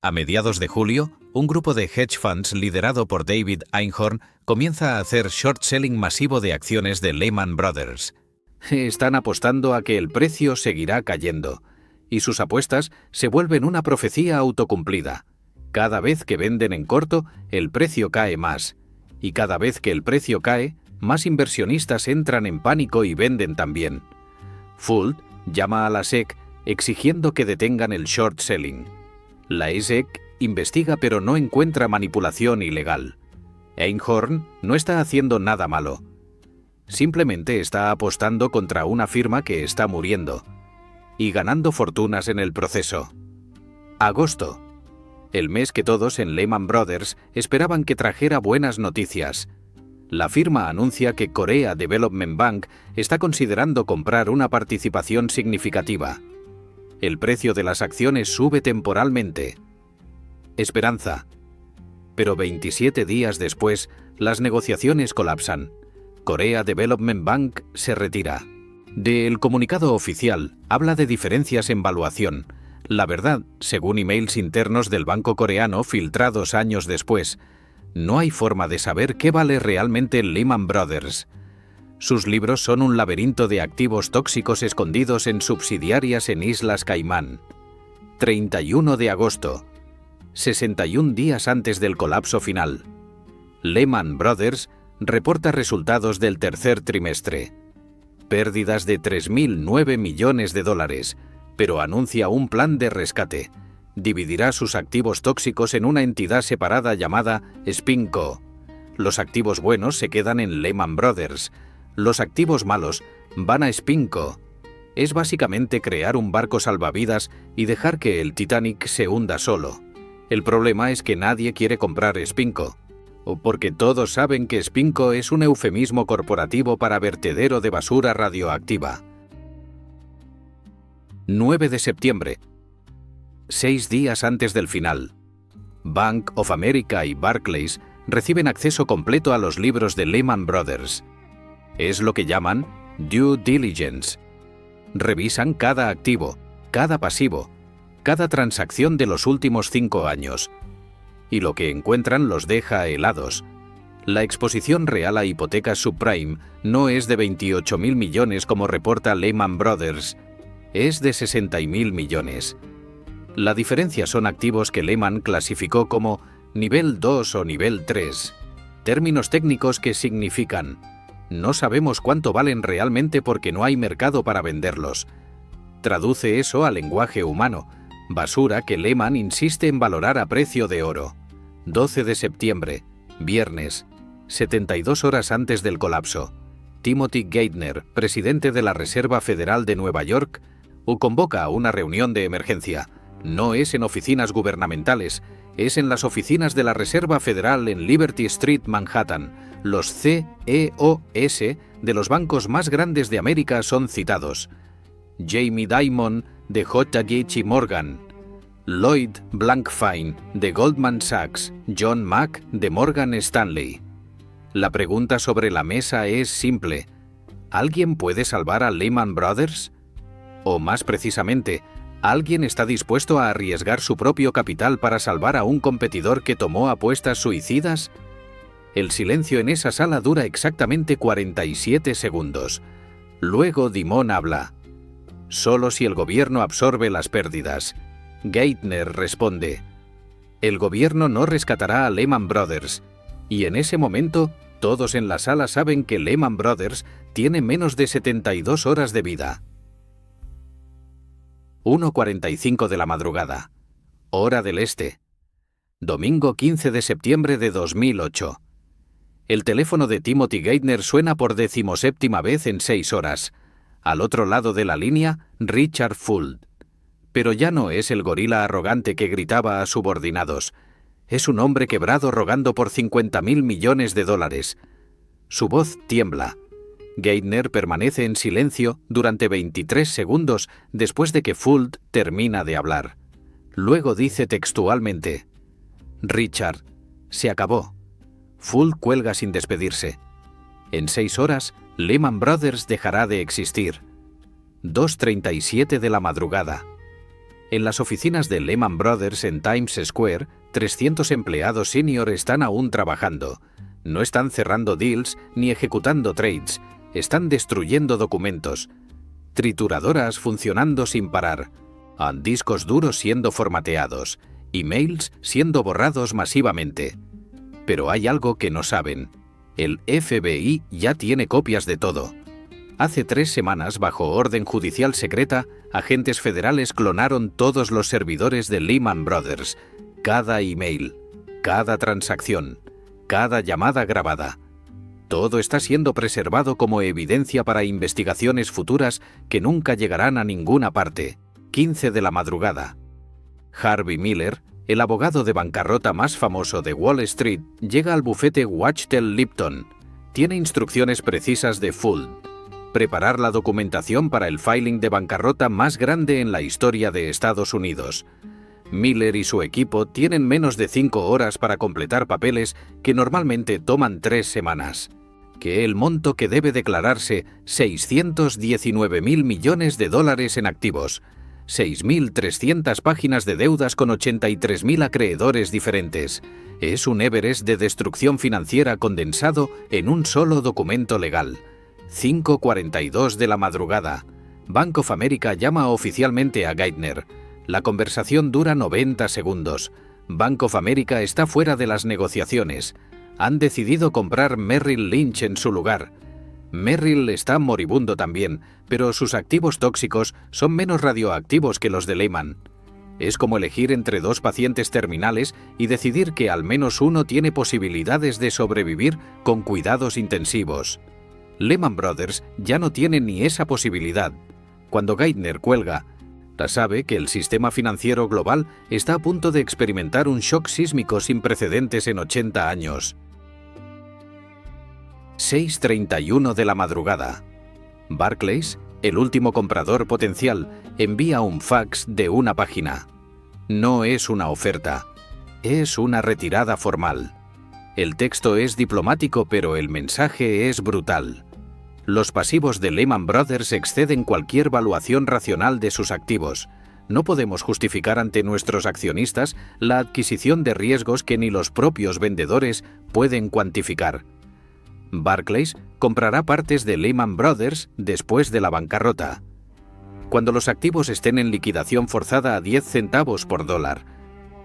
A mediados de julio, un grupo de hedge funds liderado por David Einhorn comienza a hacer short selling masivo de acciones de Lehman Brothers. Están apostando a que el precio seguirá cayendo, y sus apuestas se vuelven una profecía autocumplida. Cada vez que venden en corto, el precio cae más, y cada vez que el precio cae, más inversionistas entran en pánico y venden también. Fuld llama a la SEC exigiendo que detengan el short selling. La SEC investiga pero no encuentra manipulación ilegal. Einhorn no está haciendo nada malo. Simplemente está apostando contra una firma que está muriendo y ganando fortunas en el proceso. Agosto. El mes que todos en Lehman Brothers esperaban que trajera buenas noticias. La firma anuncia que Korea Development Bank está considerando comprar una participación significativa. El precio de las acciones sube temporalmente. Esperanza. Pero 27 días después, las negociaciones colapsan. Korea Development Bank se retira. Del comunicado oficial habla de diferencias en valuación. La verdad, según emails internos del banco coreano filtrados años después, no hay forma de saber qué vale realmente Lehman Brothers. Sus libros son un laberinto de activos tóxicos escondidos en subsidiarias en Islas Caimán. 31 de agosto. 61 días antes del colapso final. Lehman Brothers reporta resultados del tercer trimestre. Pérdidas de $3.009 millones, pero anuncia un plan de rescate. Dividirá sus activos tóxicos en una entidad separada llamada SpinCo. Los activos buenos se quedan en Lehman Brothers. Los activos malos van a SpinCo. Es básicamente crear un barco salvavidas y dejar que el Titanic se hunda solo. El problema es que nadie quiere comprar SpinCo, porque todos saben que SpinCo es un eufemismo corporativo para vertedero de basura radioactiva. 9 de septiembre. 6 días antes del final. Bank of America y Barclays reciben acceso completo a los libros de Lehman Brothers. Es lo que llaman due diligence. Revisan cada activo, cada pasivo, cada transacción de los últimos 5 años. Y lo que encuentran los deja helados. La exposición real a hipotecas subprime no es de 28.000 millones como reporta Lehman Brothers, es de 60.000 millones. La diferencia son activos que Lehman clasificó como nivel 2 o nivel 3, términos técnicos que significan: no sabemos cuánto valen realmente porque no hay mercado para venderlos. Traduce eso al lenguaje humano, basura que Lehman insiste en valorar a precio de oro. 12 de septiembre, viernes, 72 horas antes del colapso. Timothy Geithner, presidente de la Reserva Federal de Nueva York, convoca a una reunión de emergencia. No es en oficinas gubernamentales, es en las oficinas de la Reserva Federal en Liberty Street, Manhattan. Los CEOs de los bancos más grandes de América son citados. Jamie Dimon de JP Morgan, Lloyd Blankfein de Goldman Sachs, John Mack de Morgan Stanley. La pregunta sobre la mesa es simple: ¿alguien puede salvar a Lehman Brothers? O más precisamente, ¿alguien está dispuesto a arriesgar su propio capital para salvar a un competidor que tomó apuestas suicidas? El silencio en esa sala dura exactamente 47 segundos. Luego Dimon habla. Solo si el gobierno absorbe las pérdidas. Geithner responde: el gobierno no rescatará a Lehman Brothers. Y en ese momento, todos en la sala saben que Lehman Brothers tiene menos de 72 horas de vida. 1:45 de la madrugada. Hora del Este. Domingo 15 de septiembre de 2008. El teléfono de Timothy Geithner suena por 17ª vez en 6 horas. Al otro lado de la línea, Richard Fuld. Pero ya no es el gorila arrogante que gritaba a subordinados. Es un hombre quebrado rogando por 50.000 millones de dólares. Su voz tiembla. Geithner permanece en silencio durante 23 segundos después de que Fuld termina de hablar. Luego dice textualmente: «Richard, se acabó». Fuld cuelga sin despedirse. En 6 horas, Lehman Brothers dejará de existir. 2:37 de la madrugada. En las oficinas de Lehman Brothers en Times Square, 300 empleados senior están aún trabajando. No están cerrando deals ni ejecutando trades. Están destruyendo documentos. Trituradoras funcionando sin parar. Discos duros siendo formateados. Emails siendo borrados masivamente. Pero hay algo que no saben. El FBI ya tiene copias de todo. Hace 3 semanas, bajo orden judicial secreta, agentes federales clonaron todos los servidores de Lehman Brothers, cada email, cada transacción, cada llamada grabada. Todo está siendo preservado como evidencia para investigaciones futuras que nunca llegarán a ninguna parte. 15 de la madrugada. Harvey Miller, el abogado de bancarrota más famoso de Wall Street, llega al bufete Wachtell Lipton. Tiene instrucciones precisas de Fuld: preparar la documentación para el filing de bancarrota más grande en la historia de Estados Unidos. Miller y su equipo tienen menos de 5 horas para completar papeles que normalmente toman 3 semanas. Que el monto que debe declararse: 619.000 millones de dólares en activos, 6.300 páginas de deudas con 83.000 acreedores diferentes. Es un Everest de destrucción financiera condensado en un solo documento legal. 5:42 de la madrugada. Bank of America llama oficialmente a Geithner. La conversación dura 90 segundos. Bank of America está fuera de las negociaciones. Han decidido comprar Merrill Lynch en su lugar. Merrill está moribundo también, pero sus activos tóxicos son menos radioactivos que los de Lehman. Es como elegir entre 2 pacientes terminales y decidir que al menos uno tiene posibilidades de sobrevivir con cuidados intensivos. Lehman Brothers ya no tiene ni esa posibilidad. Cuando Geithner cuelga, sabe que el sistema financiero global está a punto de experimentar un shock sísmico sin precedentes en 80 años. 6:31 de la madrugada. Barclays, el último comprador potencial, envía un fax de 1 página. No es una oferta, es una retirada formal. El texto es diplomático, pero el mensaje es brutal. Los pasivos de Lehman Brothers exceden cualquier valuación racional de sus activos. No podemos justificar ante nuestros accionistas la adquisición de riesgos que ni los propios vendedores pueden cuantificar. Barclays comprará partes de Lehman Brothers después de la bancarrota. Cuando los activos estén en liquidación forzada a 10 centavos por dólar.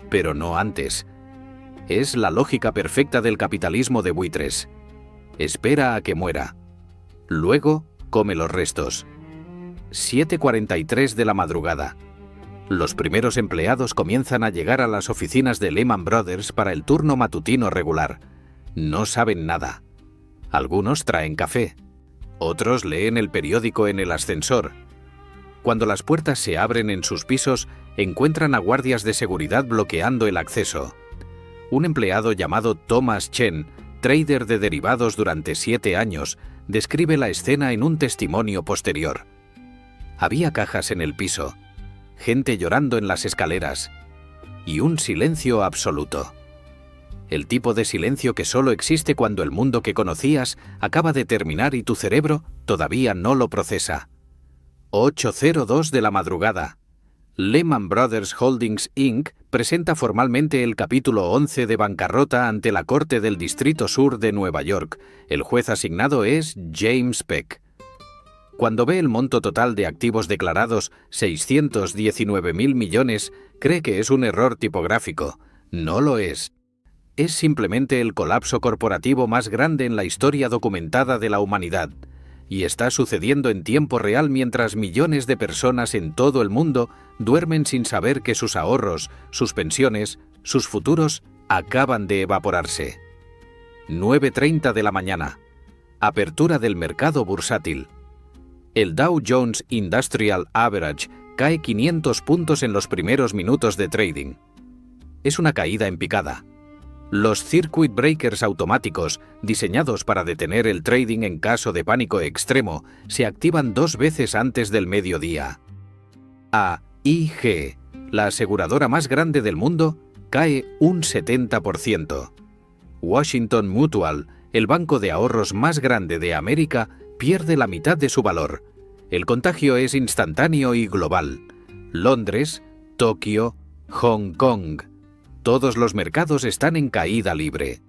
Pero no antes. Es la lógica perfecta del capitalismo de buitres. Espera a que muera. Luego, come los restos. 7:43 de la madrugada. Los primeros empleados comienzan a llegar a las oficinas de Lehman Brothers para el turno matutino regular. No saben nada. Algunos traen café. Otros leen el periódico en el ascensor. Cuando las puertas se abren en sus pisos, encuentran a guardias de seguridad bloqueando el acceso. Un empleado llamado Thomas Chen, trader de derivados durante 7 años, describe la escena en un testimonio posterior. Había cajas en el piso, gente llorando en las escaleras y un silencio absoluto. El tipo de silencio que solo existe cuando el mundo que conocías acaba de terminar y tu cerebro todavía no lo procesa. 8:02 de la madrugada. Lehman Brothers Holdings Inc. presenta formalmente el capítulo 11 de bancarrota ante la Corte del Distrito Sur de Nueva York. El juez asignado es James Peck. Cuando ve el monto total de activos declarados, 619.000 millones, cree que es un error tipográfico. No lo es. Es simplemente el colapso corporativo más grande en la historia documentada de la humanidad. Y está sucediendo en tiempo real mientras millones de personas en todo el mundo duermen sin saber que sus ahorros, sus pensiones, sus futuros acaban de evaporarse. 9:30 de la mañana. Apertura del mercado bursátil. El Dow Jones Industrial Average cae 500 puntos en los primeros minutos de trading. Es una caída en picada. Los circuit breakers automáticos, diseñados para detener el trading en caso de extremo, se activan 2 veces antes del mediodía. AIG, la aseguradora más grande del mundo, cae un 70%. Washington Mutual, el banco de ahorros más grande de América, pierde la mitad de su valor. El contagio es instantáneo y global. Londres, Tokio, Hong Kong. Todos los mercados están en caída libre.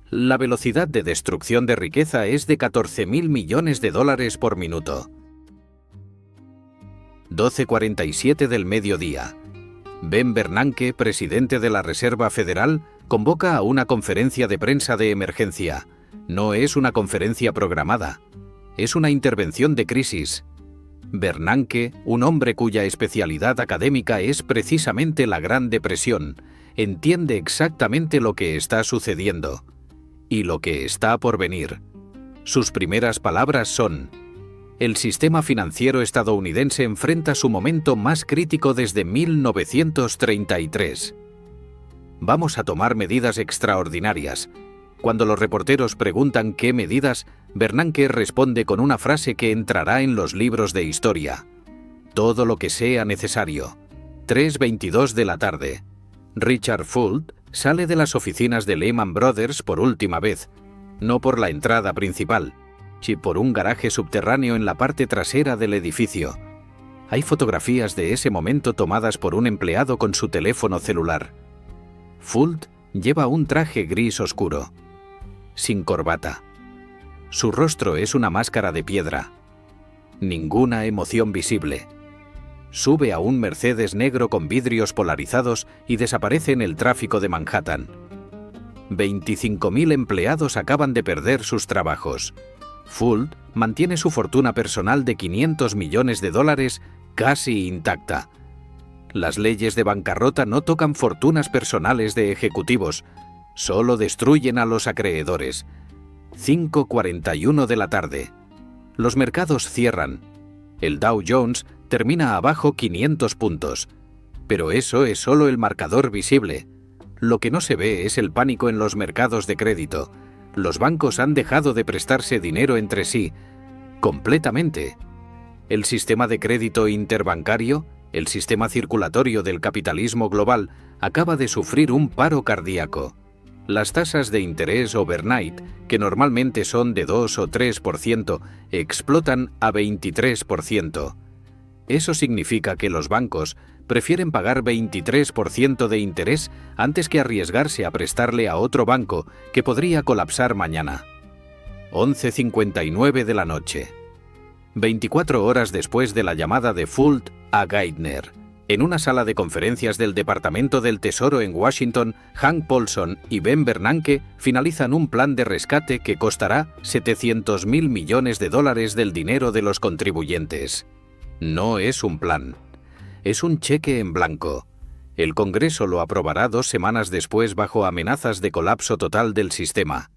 La velocidad de destrucción de riqueza es de 14.000 millones de dólares por minuto. 12:47 del mediodía. Ben Bernanke, presidente de la Reserva Federal, convoca a una conferencia de prensa de emergencia. No es una conferencia programada. Es una intervención de crisis. Bernanke, un hombre cuya especialidad académica es precisamente la Gran Depresión, entiende exactamente lo que está sucediendo y lo que está por venir. Sus primeras palabras son: el sistema financiero estadounidense enfrenta su momento más crítico desde 1933. Vamos a tomar medidas extraordinarias. Cuando los reporteros preguntan qué medidas, Bernanke responde con una frase que entrará en los libros de historia: todo lo que sea necesario. 3:22 de la tarde. Richard Fuld sale de las oficinas de Lehman Brothers por última vez, no por la entrada principal, sino por un garaje subterráneo en la parte trasera del edificio. Hay fotografías de ese momento tomadas por un empleado con su teléfono celular. Fuld lleva un traje gris oscuro, sin corbata. Su rostro es una máscara de piedra. Ninguna emoción visible. Sube a un Mercedes negro con vidrios polarizados y desaparece en el tráfico de Manhattan. 25.000 empleados acaban de perder sus trabajos. Fuld mantiene su fortuna personal de 500 millones de dólares casi intacta. Las leyes de bancarrota no tocan fortunas personales de ejecutivos, solo destruyen a los acreedores. 5:41 de la tarde. Los mercados cierran. El Dow Jones termina abajo 500 puntos. Pero eso es solo el marcador visible. Lo que no se ve es el pánico en los mercados de crédito. Los bancos han dejado de prestarse dinero entre sí, completamente. El sistema de crédito interbancario, el sistema circulatorio del capitalismo global, acaba de sufrir un paro cardíaco. Las tasas de interés overnight, que normalmente son de 2 o 3%, explotan a 23%. Eso significa que los bancos prefieren pagar 23% de interés antes que arriesgarse a prestarle a otro banco que podría colapsar mañana. 11:59 de la noche. 24 horas después de la llamada de Fuld a Geithner. En una sala de conferencias del Departamento del Tesoro en Washington, Hank Paulson y Ben Bernanke finalizan un plan de rescate que costará 700.000 millones de dólares del dinero de los contribuyentes. No es un plan. Es un cheque en blanco. El Congreso lo aprobará 2 semanas después bajo amenazas de colapso total del sistema.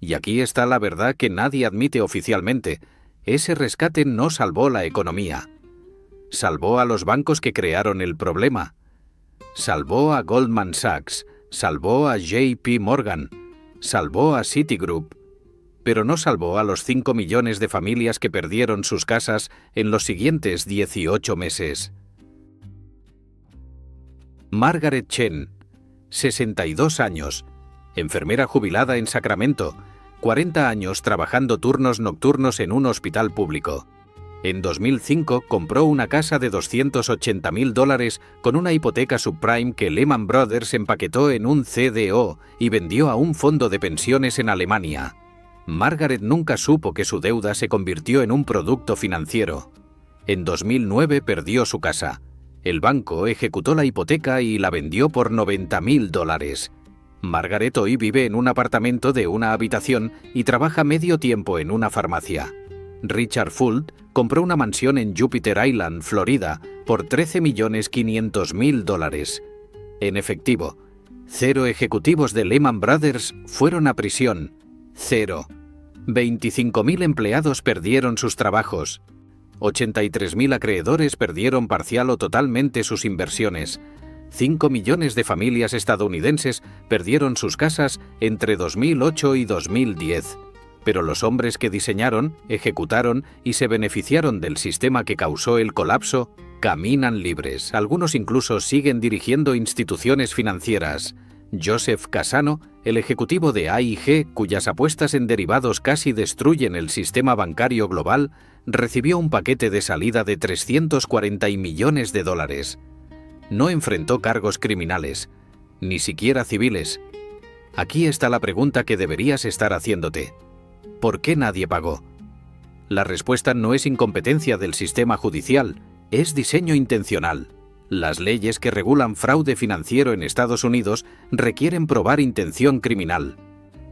Y aquí está la verdad que nadie admite oficialmente. Ese rescate no salvó la economía. Salvó a los bancos que crearon el problema. Salvó a Goldman Sachs, salvó a JP Morgan, salvó a Citigroup, pero no salvó a los 5 millones de familias que perdieron sus casas en los siguientes 18 meses. Margaret Chen, 62 años, enfermera jubilada en Sacramento, 40 años trabajando turnos nocturnos en un hospital público. En 2005 compró una casa de $280.000 con una hipoteca subprime que Lehman Brothers empaquetó en un CDO y vendió a un fondo de pensiones en Alemania. Margaret nunca supo que su deuda se convirtió en un producto financiero. En 2009 perdió su casa. El banco ejecutó la hipoteca y la vendió por $90.000. Margaret hoy vive en un apartamento de una habitación y trabaja medio tiempo en una farmacia. Richard Fuld compró una mansión en Jupiter Island, Florida, por $13.500.000. En efectivo, 0 ejecutivos de Lehman Brothers fueron a prisión. 0. 25.000 empleados perdieron sus trabajos. 83.000 acreedores perdieron parcial o totalmente sus inversiones. 5 millones de familias estadounidenses perdieron sus casas entre 2008 y 2010. Pero los hombres que diseñaron, ejecutaron y se beneficiaron del sistema que causó el colapso caminan libres. Algunos incluso siguen dirigiendo instituciones financieras. Joseph Casano, el ejecutivo de AIG, cuyas apuestas en derivados casi destruyen el sistema bancario global, recibió un paquete de salida de 340 millones de dólares. No enfrentó cargos criminales, ni siquiera civiles. Aquí está la pregunta que deberías estar haciéndote. ¿Por qué nadie pagó? La respuesta no es incompetencia del sistema judicial, es diseño intencional. Las leyes que regulan fraude financiero en Estados Unidos requieren probar intención criminal.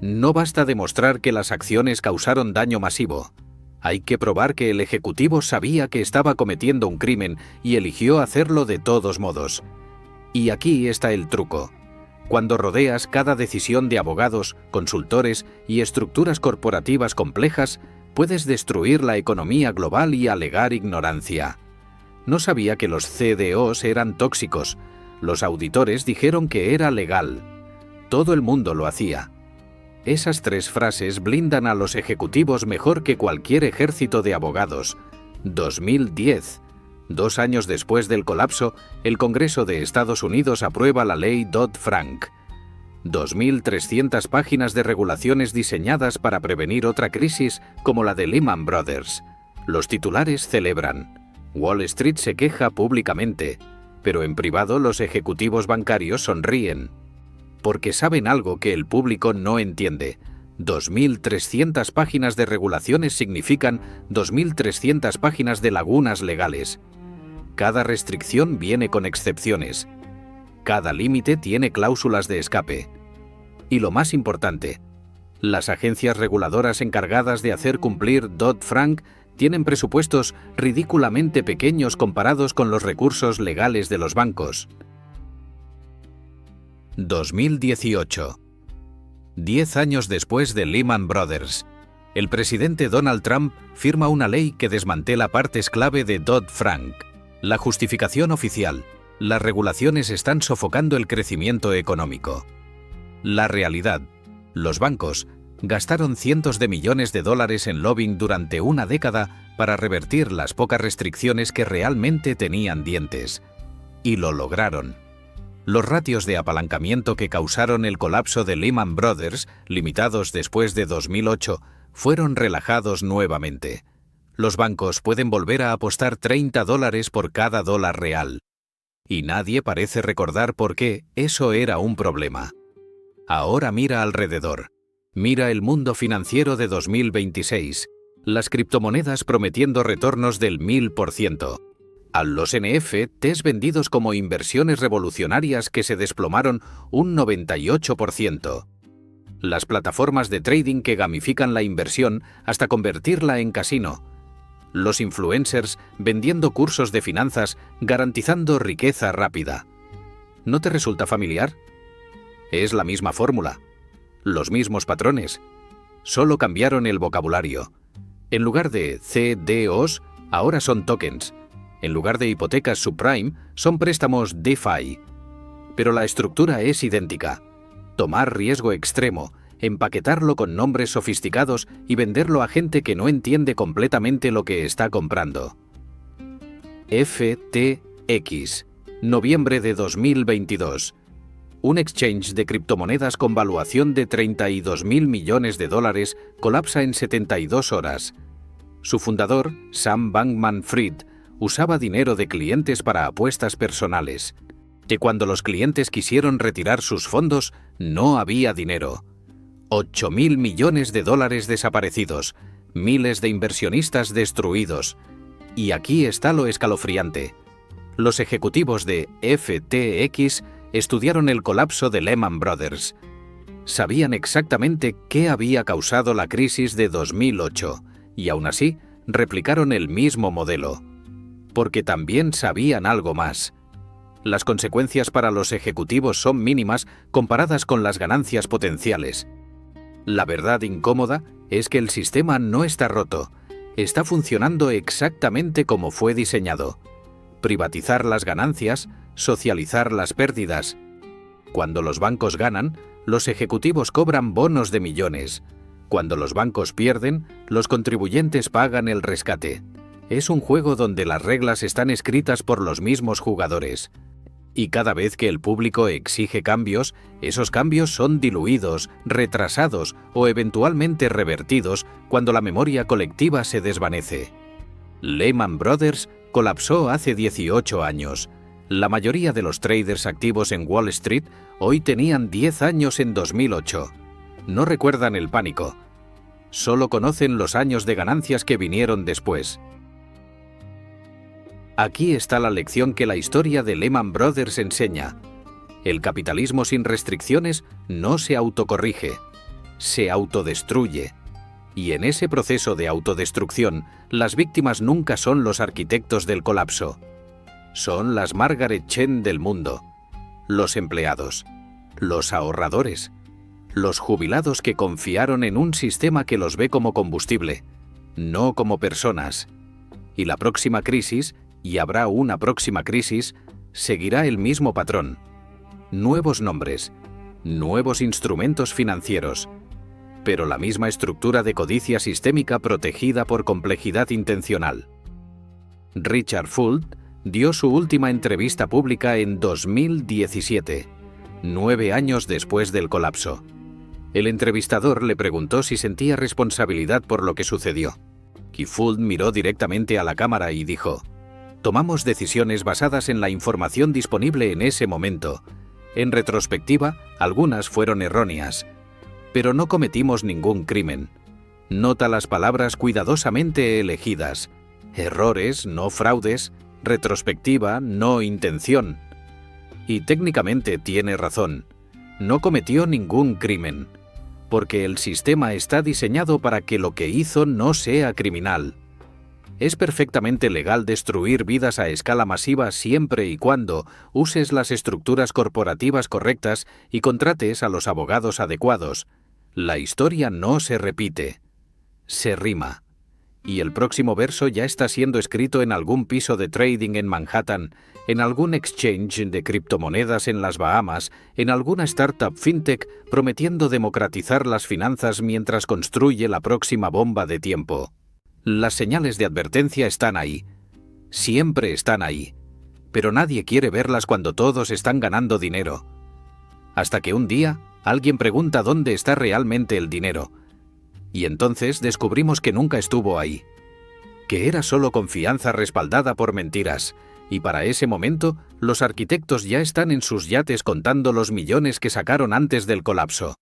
No basta demostrar que las acciones causaron daño masivo. Hay que probar que el ejecutivo sabía que estaba cometiendo un crimen y eligió hacerlo de todos modos. Y aquí está el truco. Cuando rodeas cada decisión de abogados, consultores y estructuras corporativas complejas, puedes destruir la economía global y alegar ignorancia. No sabía que los CDOs eran tóxicos. Los auditores dijeron que era legal. Todo el mundo lo hacía. Esas 3 frases blindan a los ejecutivos mejor que cualquier ejército de abogados. 2010. 2 años después del colapso, el Congreso de Estados Unidos aprueba la ley Dodd-Frank. 2.300 páginas de regulaciones diseñadas para prevenir otra crisis como la de Lehman Brothers. Los titulares celebran. Wall Street se queja públicamente, pero en privado los ejecutivos bancarios sonríen. Porque saben algo que el público no entiende. 2.300 páginas de regulaciones significan 2.300 páginas de lagunas legales. Cada restricción viene con excepciones. Cada límite tiene cláusulas de escape. Y lo más importante, las agencias reguladoras encargadas de hacer cumplir Dodd-Frank tienen presupuestos ridículamente pequeños comparados con los recursos legales de los bancos. 2018. 10 años después de Lehman Brothers, el presidente Donald Trump firma una ley que desmantela partes clave de Dodd-Frank. La justificación oficial: las regulaciones están sofocando el crecimiento económico. La realidad: los bancos gastaron cientos de millones de dólares en lobbying durante una década para revertir las pocas restricciones que realmente tenían dientes. Y lo lograron. Los ratios de apalancamiento que causaron el colapso de Lehman Brothers, limitados después de 2008, fueron relajados nuevamente. Los bancos pueden volver a apostar $30 por cada dólar real. Y nadie parece recordar por qué eso era un problema. Ahora mira alrededor. Mira el mundo financiero de 2026. Las criptomonedas prometiendo retornos del 1000%. A los NFTs vendidos como inversiones revolucionarias que se desplomaron un 98%. Las plataformas de trading que gamifican la inversión hasta convertirla en casino. Los influencers vendiendo cursos de finanzas garantizando riqueza rápida. ¿No te resulta familiar? Es la misma fórmula. Los mismos patrones. Solo cambiaron el vocabulario. En lugar de CDOs, ahora son tokens. En lugar de hipotecas subprime, son préstamos DeFi. Pero la estructura es idéntica. Tomar riesgo extremo, empaquetarlo con nombres sofisticados y venderlo a gente que no entiende completamente lo que está comprando. FTX, noviembre de 2022. Un exchange de criptomonedas con valuación de $32.000 millones colapsa en 72 horas. Su fundador, Sam Bankman-Fried, usaba dinero de clientes para apuestas personales. Que cuando los clientes quisieron retirar sus fondos, no había dinero. $8.000 millones desaparecidos, miles de inversionistas destruidos. Y aquí está lo escalofriante. Los ejecutivos de FTX estudiaron el colapso de Lehman Brothers. Sabían exactamente qué había causado la crisis de 2008 y aún así replicaron el mismo modelo. Porque también sabían algo más. Las consecuencias para los ejecutivos son mínimas comparadas con las ganancias potenciales. La verdad incómoda es que el sistema no está roto. está funcionando exactamente como fue diseñado. Privatizar las ganancias, socializar las pérdidas. Cuando los bancos ganan, los ejecutivos cobran bonos de millones. Cuando los bancos pierden, los contribuyentes pagan el rescate. Es un juego donde las reglas están escritas por los mismos jugadores. Y cada vez que el público exige cambios, esos cambios son diluidos, retrasados o eventualmente revertidos cuando la memoria colectiva se desvanece. Lehman Brothers colapsó hace 18 años. La mayoría de los traders activos en Wall Street hoy tenían 10 años en 2008. No recuerdan el pánico. Solo conocen los años de ganancias que vinieron después. Aquí está la lección que la historia de Lehman Brothers enseña. El capitalismo sin restricciones no se autocorrige, se autodestruye. Y en ese proceso de autodestrucción, las víctimas nunca son los arquitectos del colapso. Son las Margaret Chen del mundo, los empleados, los ahorradores, los jubilados que confiaron en un sistema que los ve como combustible, no como personas. Y la próxima crisis, y habrá una próxima crisis, seguirá el mismo patrón. Nuevos nombres, nuevos instrumentos financieros, pero la misma estructura de codicia sistémica protegida por complejidad intencional. Richard Fuld dio su última entrevista pública en 2017, 9 años después del colapso. El entrevistador le preguntó si sentía responsabilidad por lo que sucedió. Y Fuld miró directamente a la cámara y dijo: «Tomamos decisiones basadas en la información disponible en ese momento. En retrospectiva, algunas fueron erróneas, pero no cometimos ningún crimen. Nota las palabras cuidadosamente elegidas. Errores, no fraudes. Retrospectiva, no intención. Y técnicamente tiene razón. No cometió ningún crimen, porque el sistema está diseñado para que lo que hizo no sea criminal. Es perfectamente legal destruir vidas a escala masiva siempre y cuando uses las estructuras corporativas correctas y contrates a los abogados adecuados. La historia no se repite, se rima. Y el próximo verso ya está siendo escrito en algún piso de trading en Manhattan, en algún exchange de criptomonedas en las Bahamas, en alguna startup fintech prometiendo democratizar las finanzas mientras construye la próxima bomba de tiempo. Las señales de advertencia están ahí. Siempre están ahí. Pero nadie quiere verlas cuando todos están ganando dinero. Hasta que un día, alguien pregunta dónde está realmente el dinero. Y entonces descubrimos que nunca estuvo ahí. Que era solo confianza respaldada por mentiras. Y para ese momento, los arquitectos ya están en sus yates contando los millones que sacaron antes del colapso.